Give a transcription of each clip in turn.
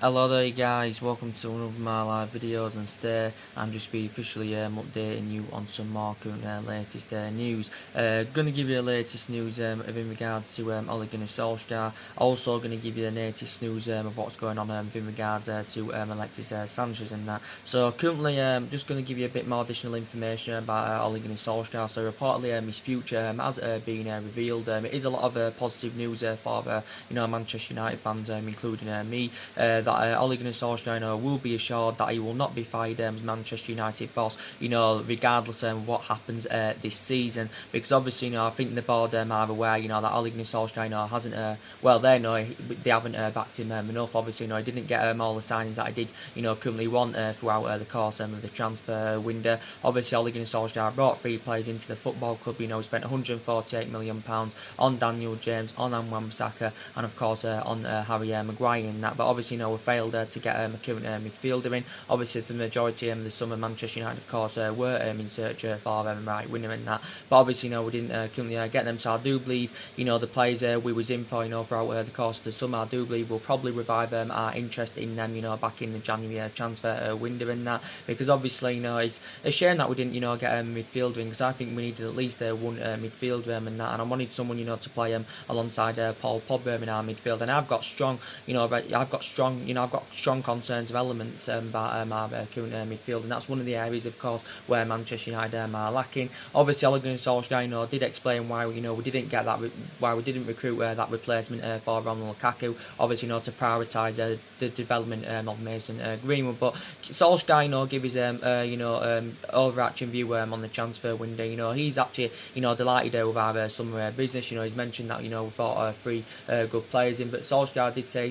Hello there guys, welcome to one of my live videos, and today I'm just be officially updating you on some more current latest news. Going to give you the latest news in regards to Ole Gunnar Solsjaker. Also going to give you the latest news of what's going on in regards to Alexis Sanchez and that. So currently just going to give you a bit more additional information about Ole Gunnar Solsjaker. So reportedly his future has been revealed. It is a lot of positive news for Manchester United fans, including me. That Ole Gunnar Solskjaer will be assured that he will not be fired as Manchester United boss, regardless of what happens this season. Because obviously, I think the board are aware, that Ole Gunnar Solskjaer hasn't, they know they haven't backed him enough. Obviously, he didn't get all the signings that he did, currently want throughout the course of the transfer window. Obviously, Ole Gunnar Solskjaer brought 3 players into the football club. He spent £148 million on Daniel James, on Wan-Bissaka, and of course on Harry Maguire and that. But obviously, we failed to get a current midfielder in. Obviously, for the majority of the summer, Manchester United, of course, were in search for a right winner in that. But obviously, we didn't currently get them. So I do believe, the players we was in for, throughout the course of the summer, I do believe we'll probably revive our interest in them, back in the January transfer window and that. Because obviously, it's a shame that we didn't, get a midfielder in, because I think we needed at least one midfielder and that. And I wanted someone, to play alongside Paul Pogba in our midfield. And I've got strong, I've got strong concerns of elements about our current midfield, and that's one of the areas, of course, where Manchester United are lacking. Obviously, Ole Gunnar Solskjaer, did explain why we didn't get that, why we didn't recruit that replacement for Romelu Lukaku. Obviously, to prioritise the development of Mason Greenwood. But Solskjaer, give his overarching view on the transfer window. He's actually delighted with our summer business. He's mentioned that we bought 3 good players in, but Solskjaer did say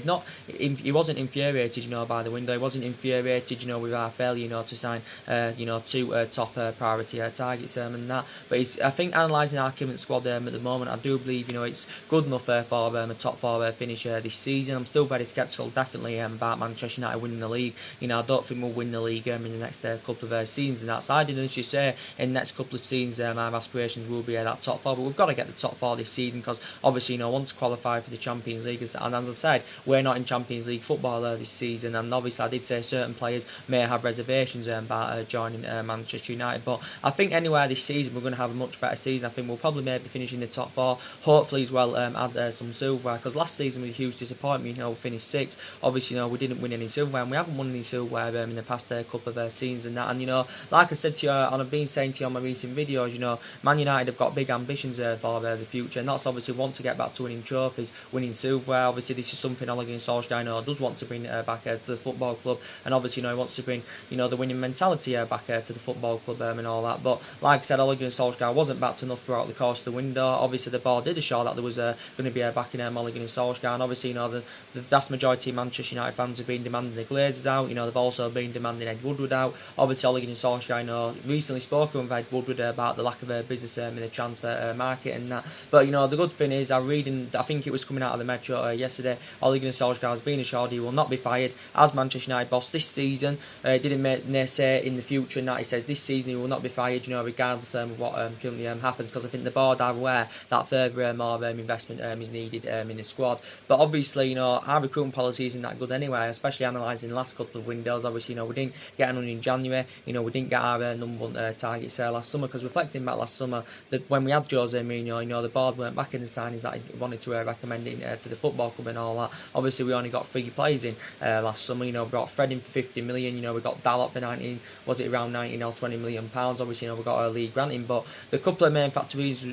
he wasn't infuriated, by the window. He wasn't infuriated, with our failure, to sign, 2 top priority targets and that. But I think analysing our current squad at the moment, I do believe, it's good enough for a top 4 finish this season. I'm still very sceptical, definitely, about Manchester United winning the league. I don't think we'll win the league in the next couple of seasons. And that's, I didn't, as you say, in the next couple of seasons, our aspirations will be that top 4. But we've got to get the top 4 this season, because obviously, I want to qualify for the Champions League. And as I said, we're not in Champions League football this season, and obviously I did say certain players may have reservations about joining Manchester United. But I think anywhere this season we're going to have a much better season. I think we'll probably maybe finish in the top 4, hopefully as well add some silverware, because last season was a huge disappointment. We finished 6th. Obviously, we didn't win any silverware, and we haven't won any silverware in the past couple of seasons and that. And like I said to you, and I've been saying to you on my recent videos, Man United have got big ambitions for the future, and that's obviously want to get back to winning trophies, winning silverware. Obviously, this is something Ole Gunnar Solskjaer does want to bring back to the football club, and obviously, he wants to bring the winning mentality back to the football club and all that. But like I said, Ole Gunnar Solskjaer wasn't backed enough throughout the course of the window. Obviously, the board did assure that there was going to be a backing Ole Gunnar Solskjaer, and obviously, the vast majority of Manchester United fans have been demanding the Glazers out. They've also been demanding Ed Woodward out. Obviously, Ole Gunnar Solskjaer recently spoken with Ed Woodward about the lack of business in the transfer market and that. But the good thing is, I think it was coming out of the Metro yesterday, Ole Gunnar Solskjaer has been assured he will not be fired as Manchester United boss this season. Didn't say in the future, and that he says this season he will not be fired, regardless of what currently happens, because I think the board are aware that further more investment is needed in the squad. But obviously, our recruitment policy isn't that good anyway, especially analysing the last couple of windows. Obviously, we didn't get an in January. We didn't get our number 1 targets last summer, because reflecting back last summer, that when we had Jose Mourinho, the board weren't back in the signings that he wanted to recommend to the football club and all that. Obviously, we only got 3 players in last summer. Brought Fred in for 50 million. We got Dalot for 19. Was it around 19 or 20 million pounds? Obviously, we got our league granting. But the couple of main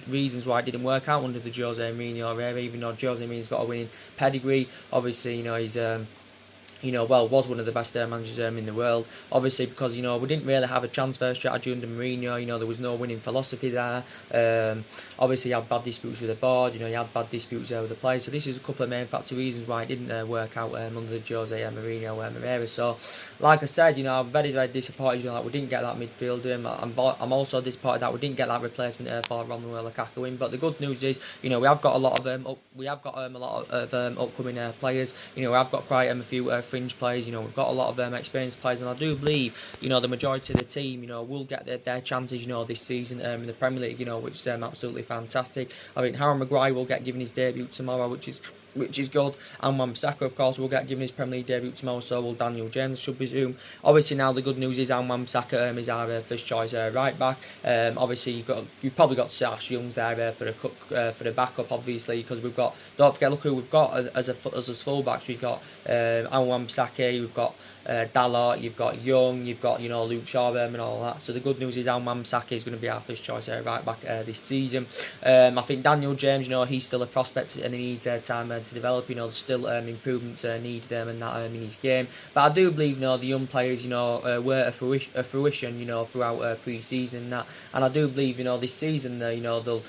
reasons why it didn't work out under the Jose Mourinho era, even though Jose Mourinho's got a winning pedigree. Obviously, he's was one of the best managers in the world. Obviously, because we didn't really have a transfer strategy under Mourinho. There was no winning philosophy there. Obviously, he had bad disputes with the board. He had bad disputes with the players. So this is a couple of main reasons why it didn't work out under the Jose Mourinho era. So, like I said, I'm very, very disappointed. That we didn't get that midfielder. I'm also disappointed that we didn't get that replacement for Romelu Lukaku in. But the good news is, we have got a lot of upcoming players. We have got quite a few fringe players. We've got a lot of experienced players, and I do believe, the majority of the team, will get their chances, this season in the Premier League, which is absolutely fantastic. I think Harry Maguire will get given his debut tomorrow, which which is good. And Wan-Bissaka, of course, will get given his Premier League debut tomorrow, so will Daniel James, I should presume. Obviously, now the good news is Wan-Bissaka is our first choice right back. Obviously, you've probably got Sash Young's there for the backup, obviously, because don't forget, look who we've got as fullbacks. We've got Wan-Bissaka, we've got Dalot, you've got Young, you've got Luke Shaw and all that. So the good news is Wan-Bissaka is going to be our first choice right back this season. I think Daniel James, he's still a prospect and he needs time to develop. There's still improvements needed and that in his game. But I do believe the young players were a fruition throughout pre-season and I do believe this season they'll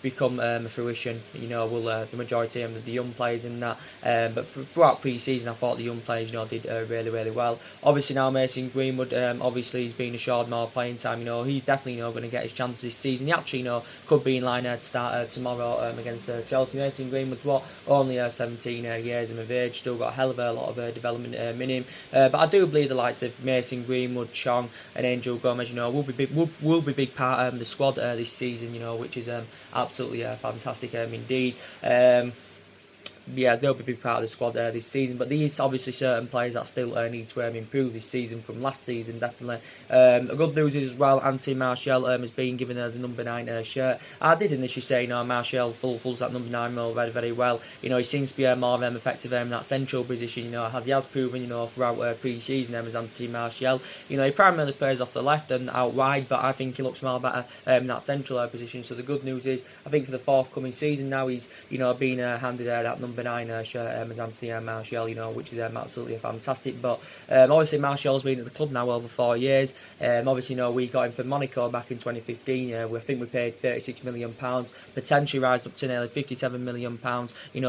become a fruition. Will the majority of the young players in that. But throughout pre-season, I thought the young players, did really, really well. Obviously now Mason Greenwood, obviously he's been assured more playing time. He's definitely going to get his chances this season. He actually, could be in line to start tomorrow against Chelsea. Mason Greenwood's only 17 years of age, still got a hell of a lot of development in him. But I do believe the likes of Mason Greenwood, Chong, and Angel Gomez, will be big part of the squad this season. Which is absolutely fantastic indeed. Yeah, they'll be a big part of the squad this season. But these obviously certain players that still need to improve this season from last season, definitely. The good news is as well, Anthony Martial has been given the number 9 shirt. I did initially say, Martial fulfills that number 9 role very, very well. He seems to be more effective in that central position, as he has proven, throughout pre-season as Anthony Martial. He primarily plays off the left and out wide, but I think he looks more better in that central position. So the good news is, I think for the forthcoming season now, he's, being handed that number 9 shirt as Anthony Martial, which is absolutely fantastic. But obviously Martial's been at the club now over 4 years. Obviously, we got him from Monaco back in 2015. I think we paid £36 million, potentially rise up to nearly £57 million,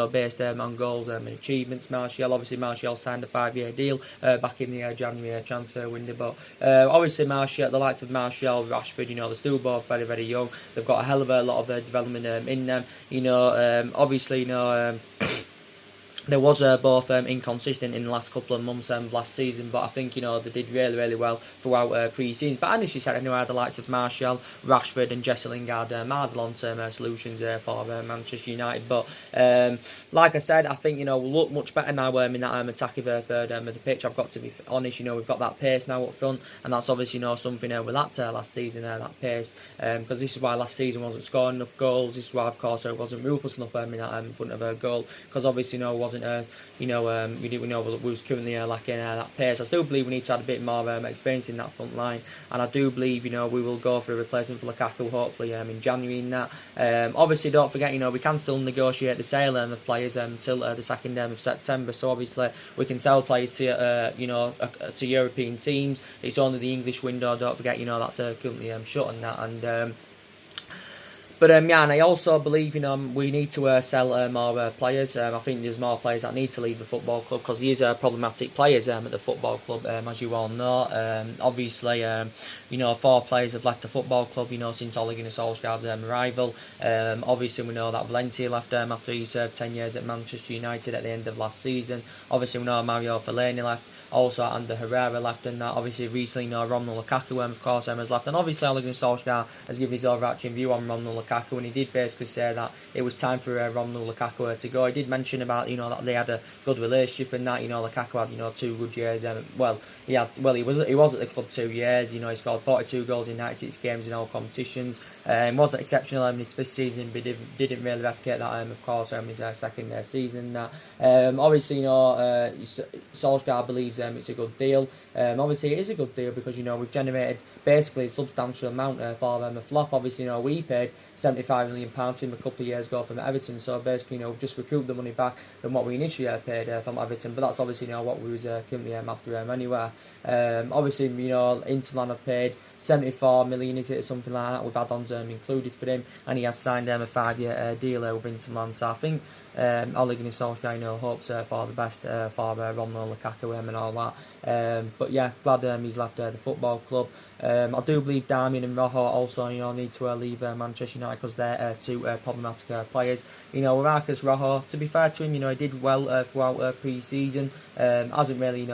based on goals and achievements. Martial signed a 5-year deal back in the January transfer window. But obviously the likes of Martial, Rashford, they're still both very, very young. They've got a hell of a lot of development in them. Obviously, they was both inconsistent in the last couple of months of last season, but I think they did really, really well throughout pre-season. But I initially said anyway, the likes of Martial, Rashford and Jesse Lingard are the long-term solutions for Manchester United. But like I said, I think we'll look much better now in that attacking third of the pitch. I've got to be honest, we've got that pace now up front, and that's obviously something we lacked last season, that pace, because this is why last season wasn't scoring enough goals. This is why, of course, it wasn't ruthless enough in that in front of a goal, because obviously wasn't we was currently lacking that pace. I still believe we need to add a bit more experience in that front line, and I do believe we will go for a replacement for Lukaku hopefully in January. In that, obviously don't forget we can still negotiate the sale of players until the 2nd of September. So obviously we can sell players to to European teams. It's only the English window. Don't forget that's currently shut and that and. But and I also believe we need to sell more players. I think there's more players that need to leave the football club because these are problematic players at the football club, as you all know. Obviously, 4 players have left the football club, since Ole Gunnar Solskjaer's arrival. Obviously, we know that Valencia left after he served 10 years at Manchester United at the end of last season. Obviously, we know Mario Fellaini left. Also, Ander Herrera left, and obviously recently, Romelu Lukaku, of course, has left. And obviously, Ole Gunnar Solskjaer has given his overarching view on Romelu Lukaku, and he did basically say that it was time for Romelu Lukaku to go. He did mention about that they had a good relationship and that Lukaku had 2 good years. He was at the club 2 years. He scored 42 goals in 96 games in all competitions. Wasn't exceptional in his first season, but didn't really replicate that of course in his second season. Obviously Solskjaer believes it's a good deal. Obviously it is a good deal because we've generated basically a substantial amount for a flop. Obviously we paid £75 million for him a couple of years ago from Everton, so basically we've just recouped the money back from what we initially paid from Everton, but that's obviously what we was currently after anyway. Obviously Inter Milan have paid 74 million, is it, something like that, with add-ons included for him, and he has signed a 5-year deal with Inter Milan. So I think Ole Gunnar Solskjaer hopes for the best for Romelu Lukaku and all that. But yeah, glad he's left the football club. I do believe Darmian and Rojo also need to leave Manchester United because they're 2 problematic players. Marcus Rojo, to be fair to him, he did well throughout pre-season. Hasn't really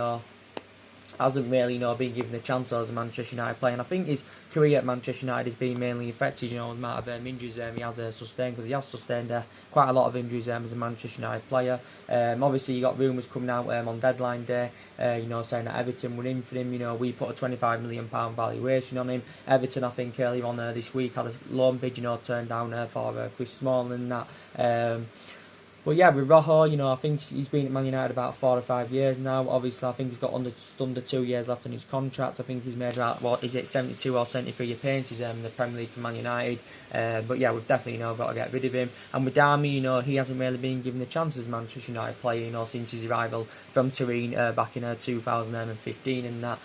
hasn't really, been given the chance as a Manchester United player. And I think his career at Manchester United has been mainly affected, with the amount of injuries he has sustained, because he has sustained quite a lot of injuries as a Manchester United player. Obviously, you got rumours coming out on deadline day, saying that Everton were in for him. We put a £25 million valuation on him. Everton, I think, earlier on this week had a loan bid, turned down for Chris Smalling and that. But yeah, with Rojo, I think he's been at Man United about 4 or 5 years now. Obviously, I think he's got under 2 years left in his contract. I think he's made about, 72 or 73 appearances in the Premier League for Man United. But yeah, we've definitely, got to get rid of him. And with Darmy, he hasn't really been given the chance as a Manchester United player, since his arrival from Turin back in 2015 and that.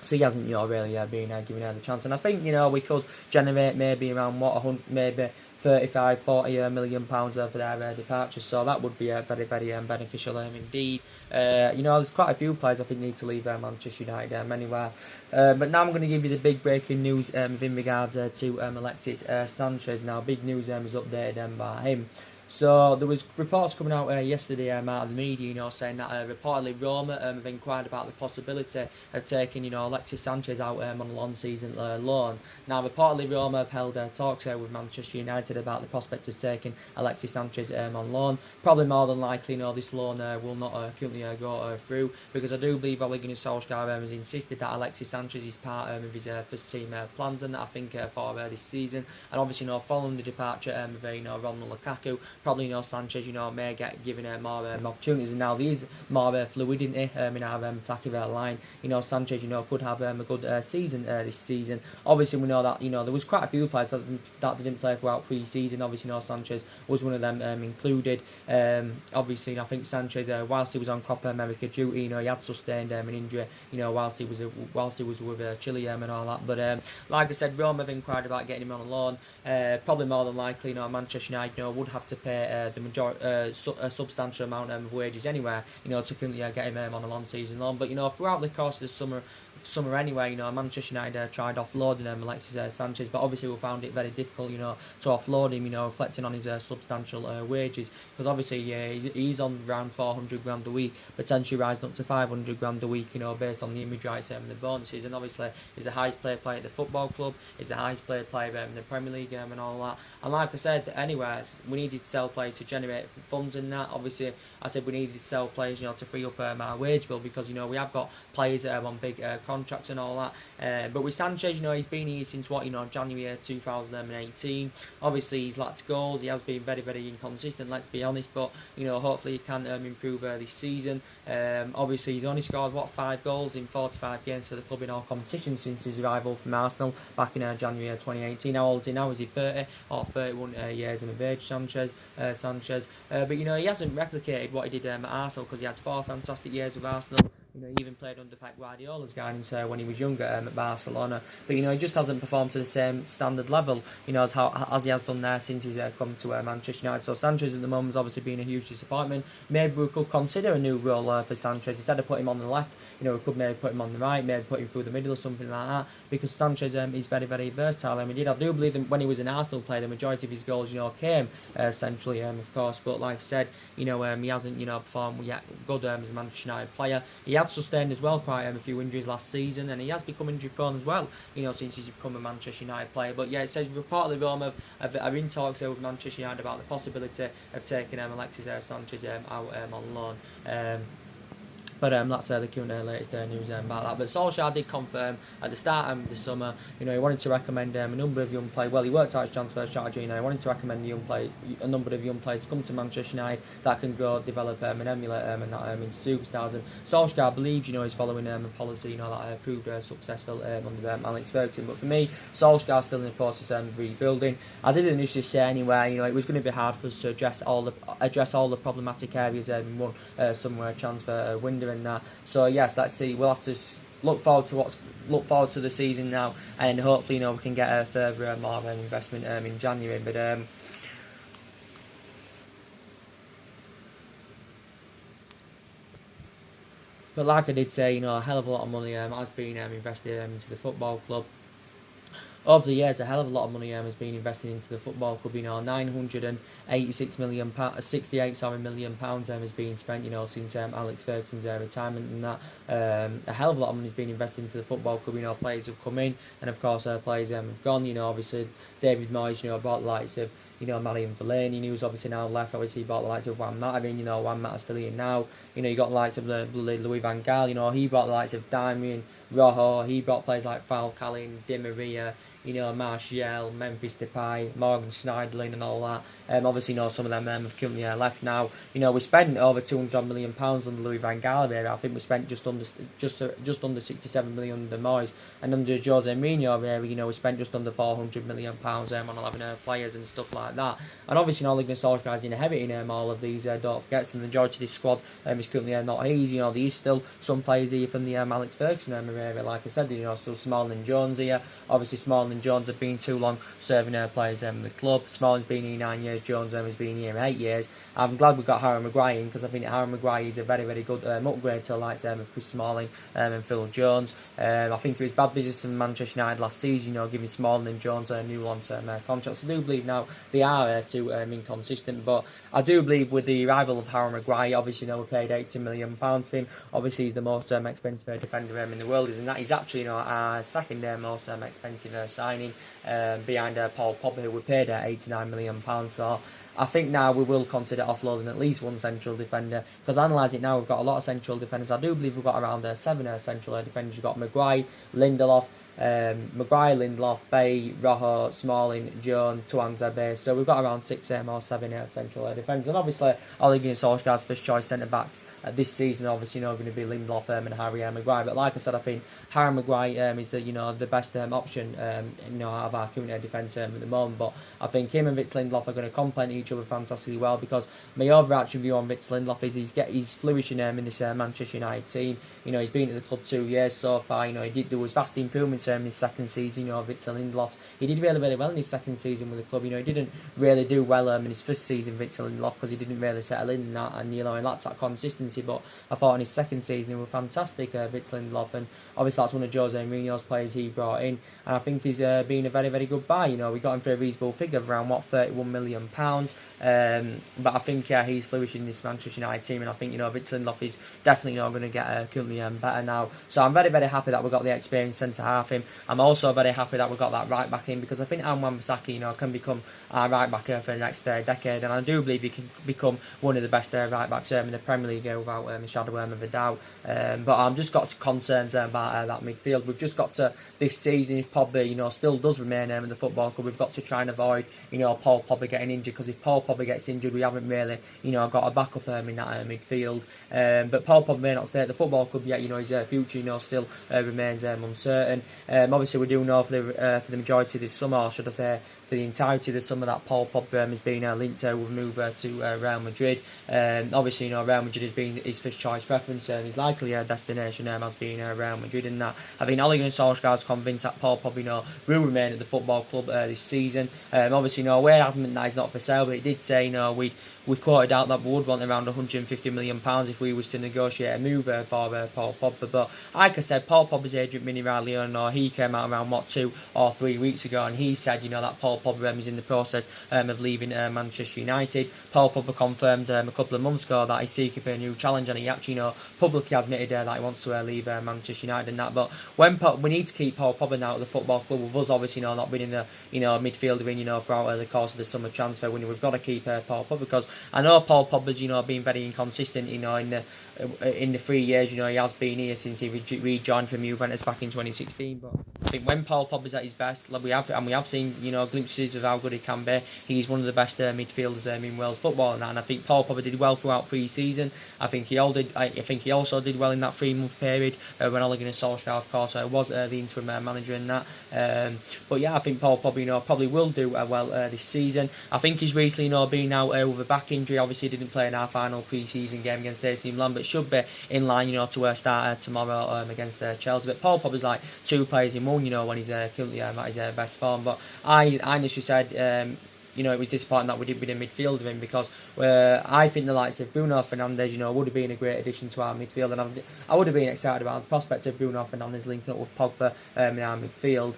So he hasn't, really been given the chance. And I think, we could generate maybe around, maybe 35-40 million pounds for their departure, so that would be very, very beneficial indeed. There's quite a few players I think need to leave Manchester United anywhere. But now I'm going to give you the big breaking news in regards to Alexis Sanchez. Now, big news is updated by him. So there was reports coming out yesterday out of the media, saying that reportedly Roma have inquired about the possibility of taking, Alexis Sanchez out on a long-season loan. Now, reportedly Roma have held talks with Manchester United about the prospect of taking Alexis Sanchez on loan. Probably more than likely, this loan will not currently go through, because I do believe Ole Gunnar Solsjaker has insisted that Alexis Sanchez is part of his first team plans, and that I think for this season. And obviously, following the departure of Romelu Lukaku, probably Sanchez may get given more opportunities, and now there is more fluidity in our attacking line. Sanchez could have a good season this season. Obviously, we know that there was quite a few players that didn't play throughout pre-season. Obviously, Sanchez was one of them included. Obviously, I think Sanchez, whilst he was on Copa America duty, he had sustained an injury, whilst he was with Chile and all that. But like I said, Roma have inquired about getting him on a loan. Probably more than likely, Manchester United would have to pay the majority, a substantial amount of wages anyway, to get him on a long season loan. But throughout the course of the summer anyway, Manchester United tried offloading Alexis Sanchez, but obviously we found it very difficult, to offload him, reflecting on his substantial wages, because obviously he's on around 400 grand a week, potentially rising up to 500 grand a week, based on the image rights and the bonuses. And obviously he's the highest paid player at the football club, he's the highest paid player in the Premier League and all that. And like I said, anyways, we needed to sell players to generate funds in that. Obviously, I said we needed to sell players, to free up our wage bill, because we have got players on big contracts and all that. But with Sanchez, he's been here since January 2018. Obviously, he's lacked goals. He has been very, very inconsistent. Let's be honest, but hopefully he can improve this season. Obviously, he's only scored 5 goals in 45 games for the club in all competitions since his arrival from Arsenal back in January 2018. How old is he now? Is he 30 or 31 years of age, Sanchez? But he hasn't replicated what he did at Arsenal, because he had 4 fantastic years with Arsenal. He even played under Pep Guardiola's guidance when he was younger at Barcelona. But he just hasn't performed to the same standard level, as he has done there since he's come to Manchester United. So Sanchez at the moment has obviously been a huge disappointment. Maybe we could consider a new role for Sanchez. Instead of putting him on the left, we could maybe put him on the right, maybe put him through the middle or something like that, because Sanchez is very, very versatile. I do believe that when he was an Arsenal player, the majority of his goals came centrally, of course. But like I said, he hasn't performed yet good as a Manchester United player. He had sustained as well quite a few injuries last season, and he has become injury prone as well, since he's become a Manchester United player. But yeah, it says reportedly Roma are in talks with Manchester United about the possibility of taking Alexis Sanchez out on loan. But that's the latest news about that. But Solskjaer did confirm at the start of the summer, he wanted to recommend a number of young players. Well, he worked out his transfer strategy, he wanted to recommend a number of young players to come to Manchester United that can grow, develop and emulate and that in superstars. And Solskjaer believes, he's following a policy, that proved successful under Alex Ferguson. But for me, Solskjaer's still in the process of rebuilding. I did initially say anyway, it was going to be hard for us to address all the problematic areas in one summer transfer window. So yes, let's see. We'll have to look forward to the season now, and hopefully we can get a further more investment in January. But like I did say, a hell of a lot of money has been invested into the football club. over the years, a hell of a lot of money has been invested into the football club. 986 million pounds, 68 million pounds has been spent. Since Alex Ferguson's retirement and that. A hell of a lot of money has been invested into the football club. Players have come in, and of course, players have gone. Obviously David Moyes, brought the likes of Marion Fellaini, who's obviously now left. Obviously, he brought the likes of Juan Mata in. Juan Mata's still here now. You got the likes of Louis Van Gaal. He brought the likes of Darmian, Rojo. He brought players like Falcao, Di Maria, Martial, Memphis Depay, Morgan Schneiderlin and all that. Obviously, some of them have currently left now. We spent over £200 million under Louis Van Gaal area. I think we spent just under 67 million under Moyes, and under Jose Mourinho area, we spent just under £400 million on 11 players and stuff like that. And obviously, Ole Gunnar Solskjaer is inheriting all of these. Don't forget, the majority of this squad is currently not his. There is still some players here from the Alex Ferguson area. Like I said, still Smalling Jones here. Obviously, Smalling Jones have been too long serving players in the club. Smalling's been here 9 years, Jones has been here 8 years. I'm glad we've got Harry Maguire in, because I think Harry Maguire is a very, very good upgrade to the likes of Chris Smalling and Phil Jones. I think it was bad business from Manchester United last season, giving Smalling and Jones a new long-term contracts. I do believe now they are too inconsistent, but I do believe with the arrival of Harry Maguire, obviously we paid £80 million for him. Obviously he's the most expensive defender in the world, and that he's actually our second most expensive signing, behind Paul Pogba, who we paid £89 million. So I think now we will consider offloading at least one central defender, because analyse it now, we've got a lot of central defenders. I do believe we've got around 7 central defenders. We've got Maguire, Lindelof, Bay, Rojo, Smalling, Jones, Tuanzebe. So we've got around 6 or 7 central defenders. And obviously, Ole Gunnar Solskjaer's first choice centre backs this season, obviously, going to be Lindelof and Harry Maguire. But like I said, I think Harry Maguire is the best option out of our current defence at the moment. But I think him and Victor Lindelof are going to complement each other fantastically well, because my overarching view on Victor Lindelof is he's flourishing in this Manchester United team. He's been at the club 2 years so far. There was vast improvements in his second season. Victor Lindelof, he did really, really well in his second season with the club. He didn't really do well in his first season, Victor Lindelof, because he didn't really settle in that, and he lacked that consistency. But I thought in his second season he was fantastic, Victor Lindelof, and obviously that's one of Jose Mourinho's players he brought in, and I think he's been a very, very good buy. We got him for a reasonable figure of around £31 million. But I think he's flourishing in this Manchester United team, and I think Victor Lindelof is definitely going to get currently better now. So I'm very, very happy that we got the experienced centre half in. I'm also very happy that we got that right back in, because I think Wan-Bissaka can become our right back for the next decade, and I do believe he can become one of the best right backs in the Premier League without a shadow of a doubt. But I'm just got concerns about that midfield. We've just got to, this season, if Pogba still does remain in the football club, we've got to try and avoid Paul Pogba getting injured, because if Paul Pogba gets injured, we haven't really got a backup in that midfield. But Paul Pogba may not stay at the football club yet. His future still remains uncertain. Obviously we do know for the majority of this summer, or should I say for the entirety of the summer, that Paul Pogba has been linked with a move to Real Madrid. Obviously Real Madrid has been his first choice preference, and his likely destination has been Real Madrid, and that I think Ole Gunnar Solskjaer is convinced that Paul Pogba will remain at the football club this season. Obviously we're adamant that he's not for sale, but he did say we quoted out that we would want around £150 million if we was to negotiate a move for Paul Pogba. But like I said, Paul Pogba's agent Mini Raiola, he came out around 2 or 3 weeks ago, and he said that Paul Pogba is in the process of leaving Manchester United. Paul Pogba confirmed a couple of months ago that he's seeking for a new challenge, and he actually publicly admitted that he wants to leave Manchester United and that. But when we need to keep Paul Pogba now at the football club, with us obviously not being in the midfielder throughout the course of the summer transfer window, we've got to keep Paul Pogba, because I know Paul Pogba's been very inconsistent in the 3 years he has been here since he rejoined from Juventus back in 2016. But I think when Paul Pogba's at his best, we have seen glimpses of how good he can be. He's one of the best midfielders in world football, and I think Paul Pogba did well throughout pre-season. I think he also did well in that 3-month period when Ole Gunnar Solskjaer, of course, was the interim manager in that. But yeah, I think Paul Pogba probably will do well this season. I think he's recently been out with a back injury. Obviously didn't play in our final pre-season game against AC Milan, but should be in line to start tomorrow against Chelsea. But Paul Pogba's like 2 players in one when he's currently at his best form. But I initially said it was disappointing that we didn't win a midfield of him, because I think the likes of Bruno Fernandes would have been a great addition to our midfield, and I would have been excited about the prospect of Bruno Fernandes linking up with Pogba in our midfield.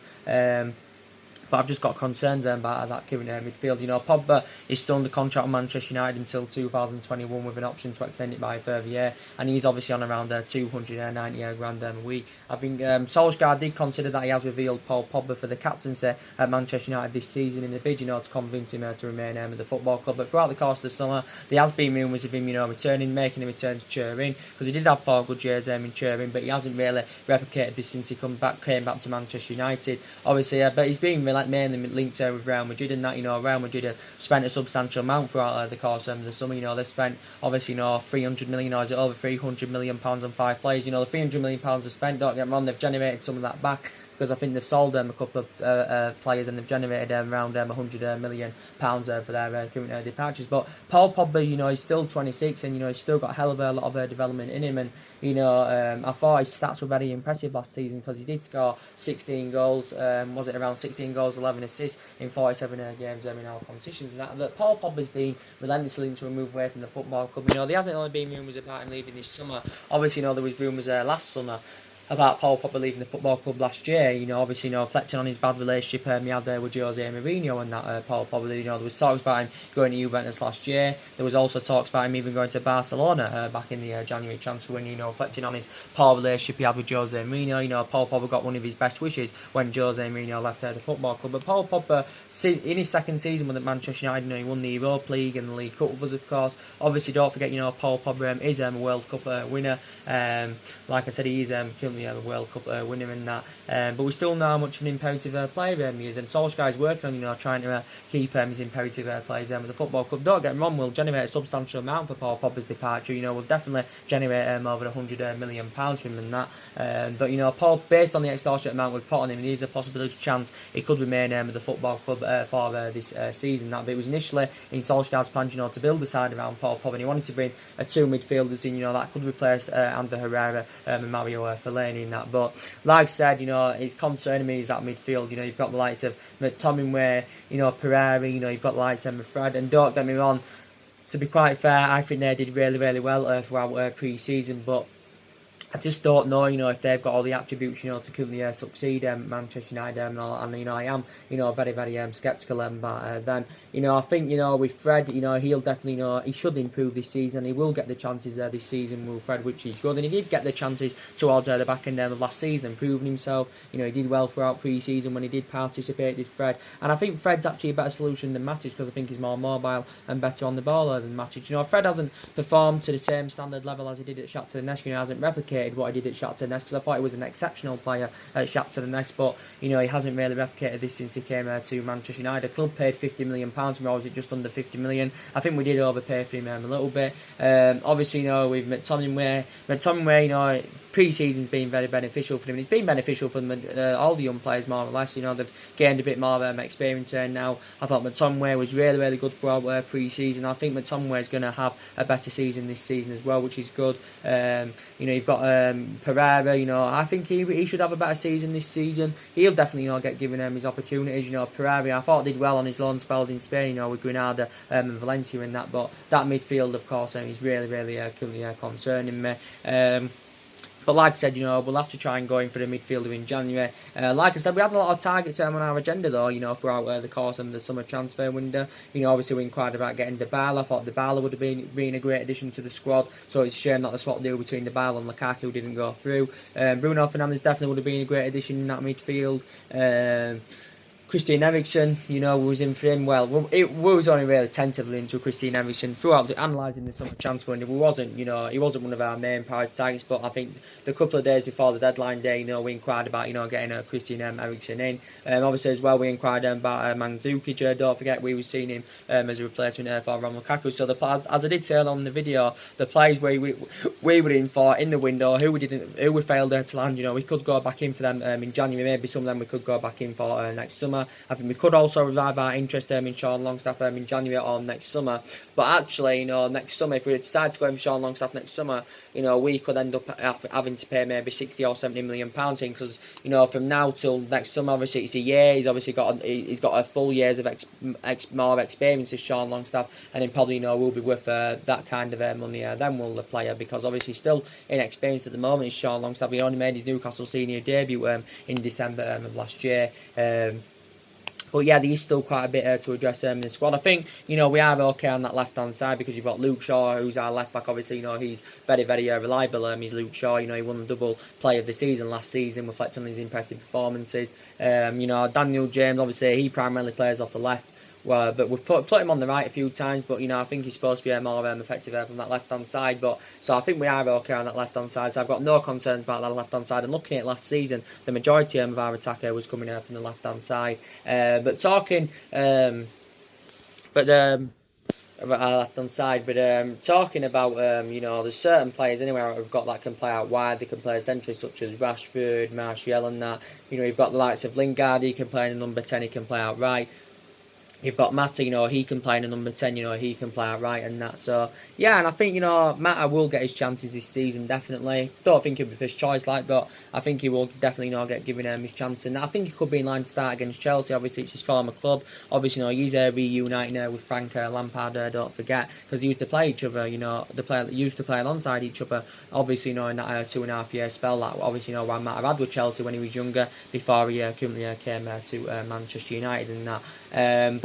But I've just got concerns about that current midfield. You know, Pogba is still under contract with Manchester United until 2021 with an option to extend it by a further year, and he's obviously on around 290 grand a week. I think Solsjaker did consider that he has revealed Paul Pogba for the captaincy at Manchester United this season in a bid, you know, to convince him to remain at the football club. But throughout the course of the summer, there has been rumours of him, you know, making a return to Turin, because he did have 4 good years in Turin, but he hasn't really replicated this since he came back to Manchester United. Obviously, but he's been mainly linked with Real Madrid, and that, you know, Real Madrid have spent a substantial amount throughout the course of the summer. You know, they've spent obviously, you know, 300 million, or is it over 300 million pounds on 5 players? You know, the 300 million pounds they spent, don't get me wrong, they've generated some of that back, because I think they've sold a couple of players, and they've generated around 100 million pounds for their current departures. But Paul Pogba, you know, he's still 26, and you know, he's still got a hell of a lot of development in him. And you know, I thought his stats were very impressive last season, because he did score 16 goals. Was it around 16 goals, 11 assists in 47 games in all competitions and that. But Paul Pogba's been relentlessly to move away from the football club. You know, there hasn't only been rumours about him leaving this summer. Obviously, you know, there was rumours last summer about Paul Pogba leaving the football club last year. You know, obviously, you know, reflecting on his bad relationship he had there with Jose Mourinho, and that Paul Pogba, you know, there was talks about him going to Juventus last year. There was also talks about him even going to Barcelona back in the January transfer window. You know, reflecting on his poor relationship he had with Jose Mourinho. You know, Paul Pogba got one of his best wishes when Jose Mourinho left the football club. But Paul Pogba, in his second season with Manchester United, you know, he won the Europa League and the League Cup with us, of course. Obviously, don't forget, you know, Paul Pogba is a World Cup winner. Like I said, he is currently a World Cup winner in that. But we still know how much of an imperative player he is, and Solskjaer is working on, you know, trying to keep his imperative players with the football club. Don't get me wrong, we'll generate a substantial amount for Paul Pogba's departure. You know, we'll definitely generate over 100 million pounds from him and that. But you know, Paul, based on the extortionate amount we've put on him, there's a possibility chance he could remain with the football club for this season. That, but it was initially in Solskjaer's plan, you know, to build the side around Paul Pogba, and he wanted to bring 2 midfielders in, you know, that could replace Ander Herrera and Mario Fellaini in that. But like I said, you know, it's concerning me is that midfield. You know, you've got the likes of McTominay, you know, Pereira, you know, you've got the likes of Fred, and don't get me wrong, to be quite fair, I think they did really, really well throughout pre-season, but I just don't know, you know, if they've got all the attributes, you know, to currently succeed Manchester United, and you know, I am, you know, very, very sceptical about them. You know, I think, you know, with Fred, you know, he'll definitely, you know, he should improve this season, and he will get the chances this season with Fred, which is good, and he did get the chances towards the back end of last season, improving himself. You know, he did well throughout pre-season when he did participate, did Fred, and I think Fred's actually a better solution than Matic, because I think he's more mobile and better on the ball than Matic. You know, Fred hasn't performed to the same standard level as he did at Shakhtar Donetsk. You know, hasn't replicated what he did at Shakhtar Donetsk, because I thought he was an exceptional player at Shakhtar Donetsk, but you know, he hasn't really replicated this since he came to Manchester United. The club paid £50 million for him, or was it just under 50 million? I think we did overpay for him a little bit. Obviously, you know, with McTominay, you know, pre-season's been very beneficial for him, and it's been beneficial for them, all the young players more or less. You know, they've gained a bit more experience there now. I thought McTominay was really, really good throughout pre-season. I think McTominay is going to have a better season this season as well, which is good. You know, you've got Pereira. You know, I think he should have a better season this season. He'll definitely, you know, get given his opportunities. You know, Pereira, I thought did well on his loan spells in Spain, you know, with Granada and Valencia and that, but that midfield, of course, is really, really concerning me. But like I said, you know, we'll have to try and go in for the midfielder in January. Like I said, we had a lot of targets on our agenda, though, you know, throughout the course of the summer transfer window. You know, obviously we inquired about getting Dybala. I thought Dybala would have been a great addition to the squad, so it's a shame that the swap deal between Dybala and Lukaku didn't go through. Bruno Fernandes definitely would have been a great addition in that midfield. Christian Eriksen, you know, was in for him. Well, it was only really tentatively into Christian Eriksen throughout analysing the summer transfer window. He wasn't one of our main priority targets, but I think the couple of days before the deadline day, you know, we inquired about, you know, getting Christian Eriksen in. Obviously as well, we inquired about Mandzukic. Don't forget, we were seeing him as a replacement for Romelu Lukaku. So as I did say on the video, the players we were in for in the window, who we failed to land, you know, we could go back in for them in January. Maybe some of them we could go back in for next summer. I think we could also revive our interest in Sean Longstaff in January or next summer. But actually, you know, next summer, if we decide to go in for Sean Longstaff next summer, you know, we could end up having to pay maybe 60 or 70 million pounds in, because, you know, from now till next summer, obviously it's a year. He's obviously got a full years of more experience as Sean Longstaff, and then probably, you know, will be worth that kind of money. Then will the player, because obviously still inexperienced at the moment is Sean Longstaff. He only made his Newcastle senior debut in December of last year. But yeah, there is still quite a bit to address in the squad. I think, we are okay on that left-hand side because you've got Luke Shaw, who's our left-back. Obviously, he's very, very reliable. He's Luke Shaw. He won the double play of the season last season, reflecting on his impressive performances. Daniel James, obviously, he primarily plays off the left. Well, but we've put him on the right a few times, but I think he's supposed to be more effective from that left-hand side. But so I think we are okay on that left-hand side. So I've got no concerns about that left-hand side. And looking at last season, the majority of our attack was coming out from the left-hand side. But talking, about our left-hand side, but talking about, there's certain players anywhere who've got that can play out wide, they can play centrally, such as Rashford, Martial and that. You've got the likes of Lingard, he can play in the number 10, he can play out right. You've got Mata, he can play in a number 10, he can play out right and that. So, yeah, and I think, Mata will get his chances this season, definitely. Don't think he'll be first choice, but I think he will definitely, get given his chance. And I think he could be in line to start against Chelsea. Obviously, it's his former club. Obviously, he's reuniting with Frank Lampard, don't forget, because they used to play each other, they used to play alongside each other. Obviously, in that 2.5 year spell that, obviously, Mata had with Chelsea when he was younger, before he currently came to Manchester United and that.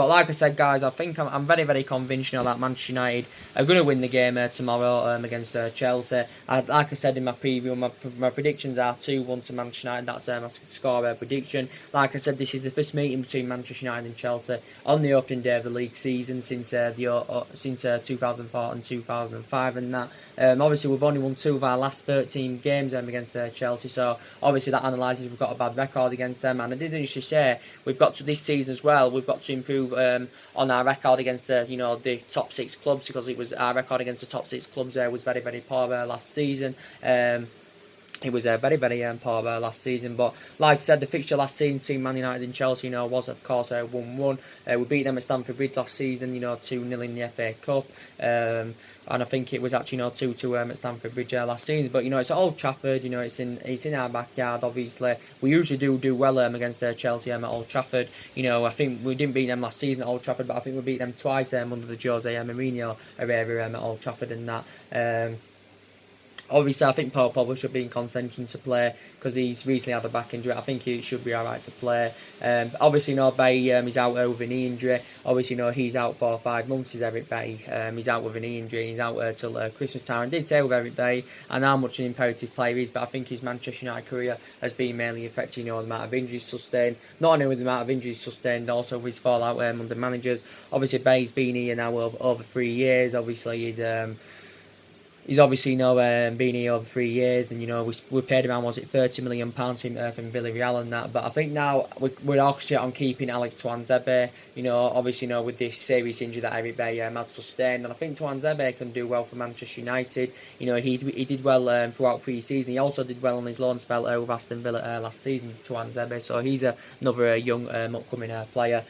But like I said, guys, I think I'm very, very convinced that Manchester United are going to win the game tomorrow against Chelsea. Like I said in my preview, my predictions are 2-1 to Manchester United. That's my score prediction. Like I said, this is the first meeting between Manchester United and Chelsea on the opening day of the league season since 2004 and 2005 and that. Obviously, we've only won 2 of our last 13 games against Chelsea, so obviously that analyses we've got a bad record against them. And I did initially say we've got to this season as well. We've got to improve on our record against the top 6 clubs, because it was our record against the top 6 clubs was very, very poor last season. It was very, very poor last season. But like I said, the fixture last season between Man United and Chelsea, was of course 1-1. We beat them at Stamford Bridge last season, 2-0 in the FA Cup. And I think it was actually 2-2 at Stamford Bridge last season. But it's at Old Trafford. It's in our backyard. Obviously, we usually do well against Chelsea at Old Trafford. I think we didn't beat them last season at Old Trafford, but I think we beat them twice under the Jose Mourinho era at Old Trafford and that. Obviously, I think Paul Pogba should be in contention to play because he's recently had a back injury. I think he should be alright to play. Obviously, Bailly is out with a knee injury. Obviously, he's out for 5 months, is Eric Bailly. He's out with a knee injury. He's out till Christmas time. I did say with Eric Bailly, and how much an imperative player he is, but I think his Manchester United career has been mainly affected, the amount of injuries sustained. Not only with the amount of injuries sustained, also with his fallout under managers. Obviously, Bailly's been here now over 3 years. Obviously, he's obviously been here over 3 years, and we paid around £30 million from Villarreal and that. But I think now we're all set on keeping Alex Tuanzebe. Obviously with this serious injury that Eric Bailly had sustained, and I think Tuanzebe can do well for Manchester United. He did well throughout pre-season. He also did well on his loan spell with Aston Villa last season, Tuanzebe. So he's another young upcoming player.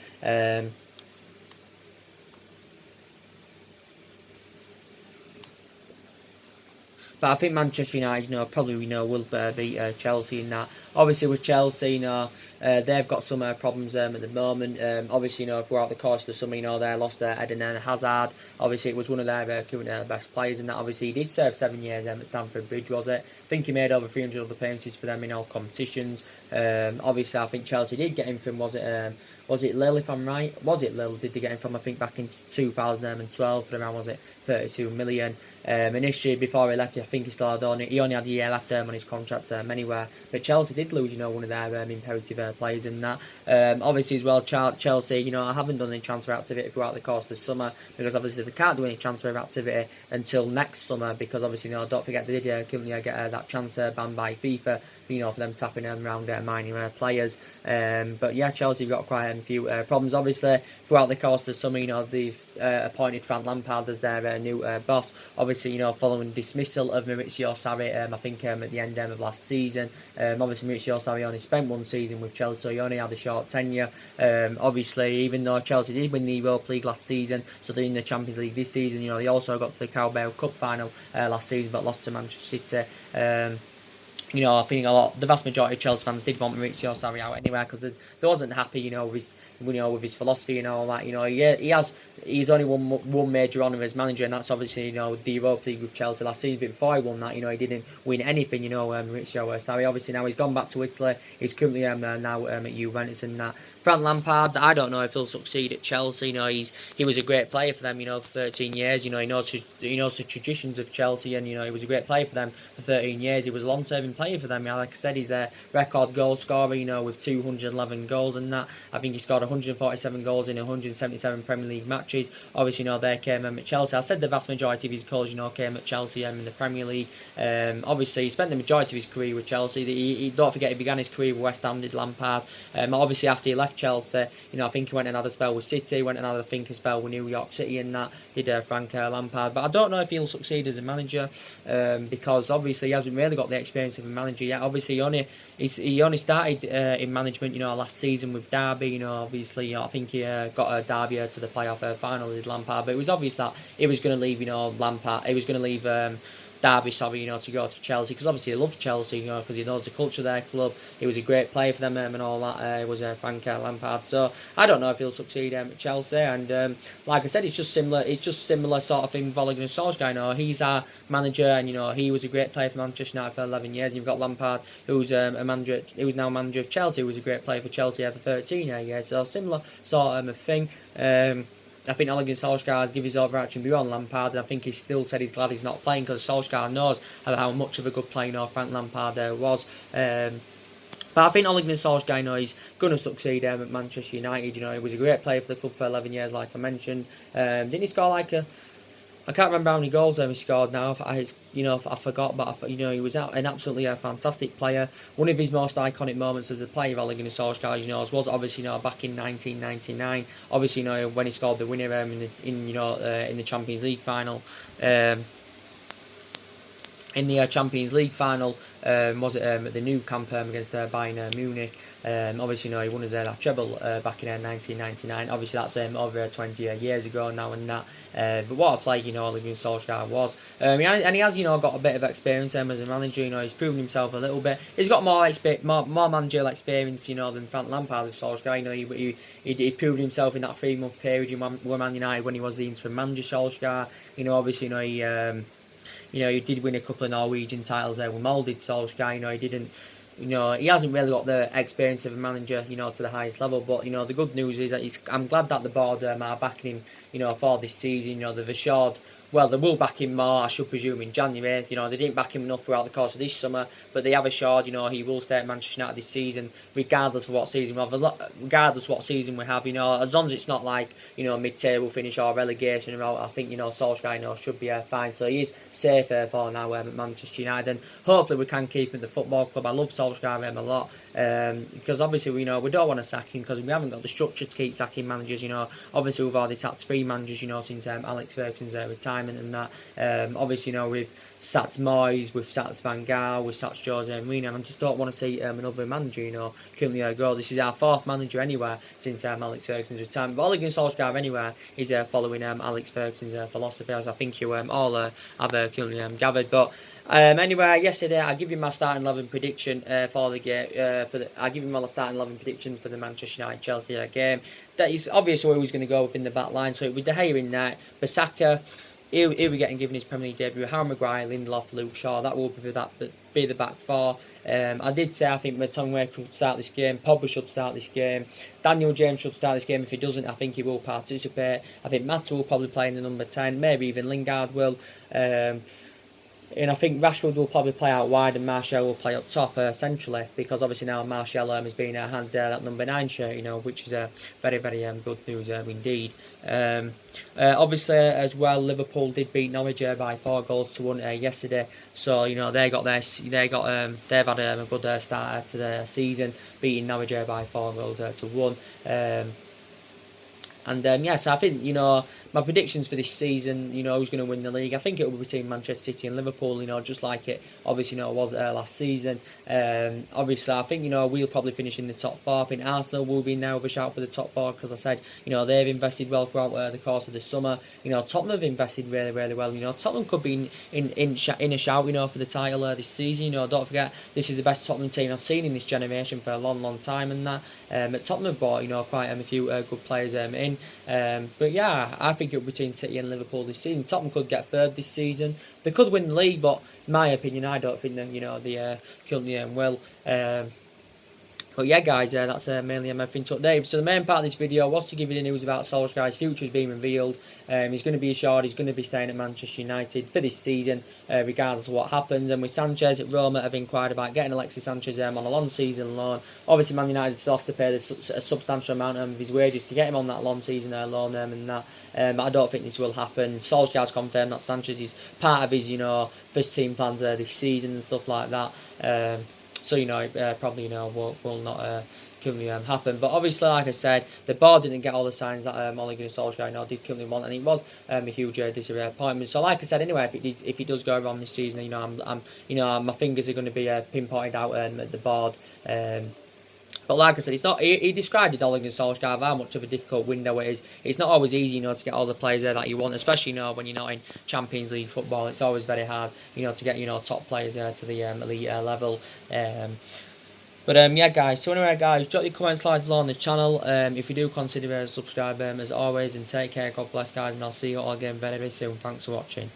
But I think Manchester United, probably will beat Chelsea in that. Obviously with Chelsea, they've got some problems at the moment. Obviously, throughout the course of the summer, they lost Eden Hazard. Obviously, it was one of their current best players, and that obviously he did serve 7 years at Stamford Bridge, was it? I think he made over 300 other appearances for them in all competitions. Obviously, I think Chelsea did get him from, was it Lille, if I'm right? Was it Lille? Did they get him from, I think, back in 2012 for around, 32 million? Initially, before he left, I think he only had a year left on his contract anywhere. But Chelsea did lose, one of their imperative players in that. Obviously, as well, Chelsea, I haven't done any transfer activity throughout the course of the summer, because obviously they can't do any transfer activity until next summer, because obviously, don't forget they did get that transfer banned by FIFA, for them tapping around minor players. But yeah, Chelsea got quite a few problems. Obviously, throughout the course of the summer, they've appointed Frank Lampard as their new boss. Obviously, following dismissal of Maurizio Sarri, I think at the end of last season. Obviously, Maurizio Sarri only spent 1 season with Chelsea, so he only had a short tenure. Obviously, even though Chelsea did win the Europa League last season, so they're in the Champions League this season. They also got to the Carabao Cup final last season, but lost to Manchester City. I think the vast majority of Chelsea fans did want Maurizio Sarri out anyway, because they wasn't happy, with with his philosophy and all that. He's only won one major honour as manager, and that's obviously the Europa League with Chelsea last season. But before he won that, he didn't win anything. Mauricio Sarri. Obviously now he's gone back to Italy. He's currently now at Juventus and that. Frank Lampard, I don't know if he'll succeed at Chelsea. He was a great player for them. For 13 years. He knows the traditions of Chelsea, and he was a great player for them for 13 years. He was a long-serving player for them. Like I said, he's a record goal scorer. With 211 goals and that. I think he scored 147 goals in 177 Premier League matches. Obviously, they came at Chelsea. I said the vast majority of his goals, came at Chelsea in the Premier League. Obviously, he spent the majority of his career with Chelsea. Don't forget, he began his career with West Ham, did Lampard. Obviously, after he left Chelsea, I think he went and had a spell with City, went and had a spell with New York City and that, did Frank Lampard. But I don't know if he'll succeed as a manager because obviously he hasn't really got the experience of a manager yet. Obviously, he only started in management, last season with Derby. Obviously, I think he got Derby to the playoff final, did Lampard. But it was obvious that he was going to leave, Lampard. He was going to leave Derby, to go to Chelsea, because obviously he loves Chelsea, because he knows the culture of their club. He was a great player for them and all that. Was Frank Lampard. So I don't know if he'll succeed at Chelsea. And like I said, it's just similar. It's just similar sort of thing with Ole Gunnar Solsjaker. He's our manager, and he was a great player for Manchester United for 11 years. And you've got Lampard, who's a manager, who's now manager of Chelsea, who was a great player for Chelsea for 13 years. So similar sort of thing. I think Ole Gunnar Solskjaer has given his overarching view on Lampard, and I think he still said he's glad he's not playing, because Solskjaer knows how much of a good player Frank Lampard was. But I think Ole Gunnar Solskjaer, he's going to succeed at Manchester United. He was a great player for the club for 11 years, like I mentioned. Didn't he score I can't remember how many goals he scored now. I forgot, but he was an absolutely fantastic player. One of his most iconic moments as a player, Ole Gunnar Solskjaer, was obviously back in 1999. Obviously, when he scored the winner in the Champions League final. In the Champions League final, was it at the Nou Camp against Bayern Munich. Obviously, he won his treble back in 1999. Obviously, that's over 20 years ago now and that. But what a player, Ole Gunnar Solskjaer was. And he has, got a bit of experience as a manager. He's proven himself a little bit. He's got more managerial experience, than Frank Lampard with Solskjaer. He proved himself in that 3-month period with Man United when he was the interim manager. Solskjaer, obviously, he did win a couple of Norwegian titles there with Molded Solskjaer. He didn't, he hasn't really got the experience of a manager, to the highest level. But the good news is that I'm glad that the board are backing him, for this season. They've assured. Well, they will back him more, I should presume, in January. They didn't back him enough throughout the course of this summer, but they have assured, he will stay at Manchester United this season, regardless of what season we have. As long as it's not like, mid-table finish or relegation. I think, Solskjaer, should be fine. So he is safe for now at Manchester United, and hopefully we can keep him at the football club. I love Solskjaer a lot, because obviously we don't want to sack him, because we haven't got the structure to keep sacking managers. Obviously we've already sacked 3 managers, since Alex Ferguson's retirement and that. Obviously, we've sacked Moyes, we've sacked Van Gaal, we've sacked Jose Mourinho, and I just don't want to see another manager, currently go. This is our 4th manager anywhere since Alex Ferguson's retirement. But Ole Gunnar Solskjaer anywhere is following Alex Ferguson's philosophy, as I think you all have currently gathered. But anyway, yesterday I give you my starting 11 prediction for the game. I give you my starting 11 prediction for the Manchester United Chelsea game. That is obviously where he's going to go within the back line. So with De Gea in there, Bissaka, he'll be getting given his Premier League debut. Harry Maguire, Lindelof, Luke Shaw. That will be the back 4. I did say I think McTominay should start this game. Pogba should start this game. Daniel James should start this game. If he doesn't, I think he will participate. I think Mata will probably play in the number 10. Maybe even Lingard will. And I think Rashford will probably play out wide and Martial will play up top, essentially, because obviously now Martial has been handed that number 9 shirt, which is very, very good news indeed. Obviously, as well, Liverpool did beat Norwich by 4 goals to 1 yesterday, so they've had a good start to the season, beating Norwich by 4 goals to 1. And yes, I think my predictions for this season, you know, who's going to win the league, I think it will be between Manchester City and Liverpool, you know, just like it obviously, you know, was last season. Obviously, I think, you know, we'll probably finish in the top 4. I think Arsenal will be now of a shout for the top 4 because I said, you know, they've invested well throughout the course of the summer. You know, Tottenham have invested really, really well. You know, Tottenham could be in a shout, you know, for the title this season. You know, don't forget, this is the best Tottenham team I've seen in this generation for a long, long time, and that. But Tottenham have bought, you know, quite a few good players in. But yeah, I think it'll be between City and Liverpool this season. Tottenham could get third this season. They could win the league, but in my opinion, I don't think that, you know, they currently will. But yeah, guys, that's mainly everything to update. So the main part of this video was to give you the news about Solskjaer's future has been revealed. He's going to be assured he's going to be staying at Manchester United for this season, regardless of what happens. And with Sanchez at Roma, have inquired about getting Alexis Sanchez on a long season loan. Obviously, Man United still have to pay a substantial amount of his wages to get him on that long season loan and that. But I don't think this will happen. Solskjaer's confirmed that Sanchez is part of his, you know, first team plans this season and stuff like that. So, you know, probably, you know, will not currently happen. But obviously, like I said, the board didn't get all the signs that Ole Gunnar Solskjaer, you know, did currently want, and it was a huge disappointment. So, like I said, anyway, if it does go wrong this season, you know, I'm you know, my fingers are going to be pinpointed out at the board. But like I said, it's not. He described it, Ole Gunnar Solskjaer, how much of a difficult window it is. It's not always easy, you know, to get all the players there that you want, especially, you know, when you're not in Champions League football. It's always very hard, you know, to get, you know, top players to the elite level. But yeah, guys. So anyway, guys, drop your comments below on the channel. If you do consider subscribe, as always, and take care. God bless, guys, and I'll see you all again very, very soon. Thanks for watching.